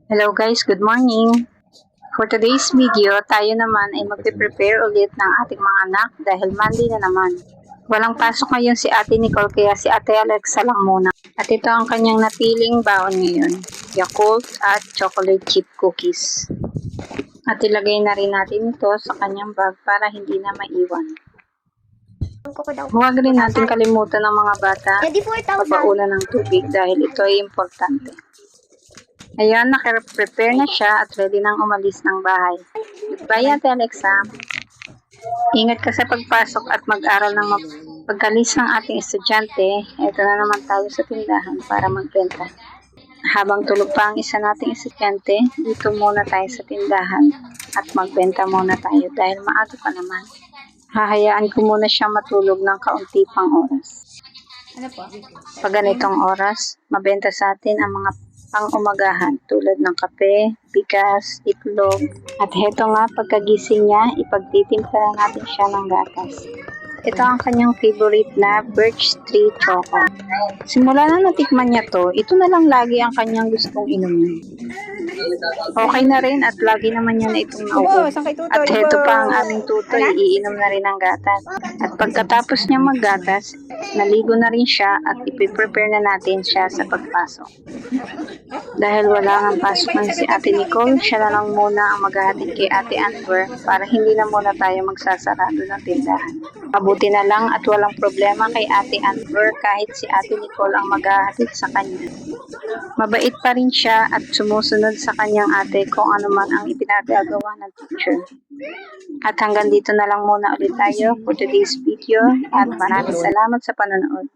Hello guys, good morning! For today's video, tayo naman ay magpe-prepare ulit ng ating mga anak dahil Monday na naman. Walang pasok ngayon si Ate Nicole kaya si Ate Alexa lang muna. At ito ang kanyang napiling baon ngayon, Yakult at chocolate chip cookies. At ilagay na rin natin ito sa kanyang bag para hindi na maiwan. Huwag rin natin kalimutan ng mga bata pagpaulan ng tubig dahil ito ay importante. Ayan, naka-prepare na siya at ready nang umalis ng bahay. Goodbye, Ate Alexa. Ingat ka sa pagpasok at mag-aral ng pagkalis ng ating estudyante. Ito na naman tayo sa tindahan para magbenta. Habang tulog pa ang isa nating estudyante, dito muna tayo sa tindahan at magbenta muna tayo dahil maaga pa naman. Hahayaan ko muna siyang matulog ng kaunti pang oras. Pag ganitong oras, mabenta sa atin ang mga pang-umagahan tulad ng kape, bigas, itlog. At heto nga, pagkagising niya, ipagtitimpla natin siya ng gatas. Ito ang kanyang favorite na birch tree choco. Simula na natikman niya to, ito na lang lagi ang kanyang gustong inumin. Okay na rin at lagi naman niya na itong naubo. At heto pa ang aming tutoy, iinom na rin ng gatas. At pagkatapos niya maggatas, naligo na rin siya at ipiprepare na natin siya sa pagpasok. Dahil wala nga pasok ng si Ate Nicole, siya na lang muna ang maghahatid kay Ate Amber para hindi na muna tayo magsasarado ng tindahan. Mabuti na lang at walang problema kay Ate Amber kahit si Ate Nicole ang maghahatid sa kanya. Mabait pa rin siya at sumusunod sa kanyang ate kung ano man ang ipinagagawa ng teacher. At hanggang dito na lang muna ulit tayo for today's video at maraming salamat sa panonood.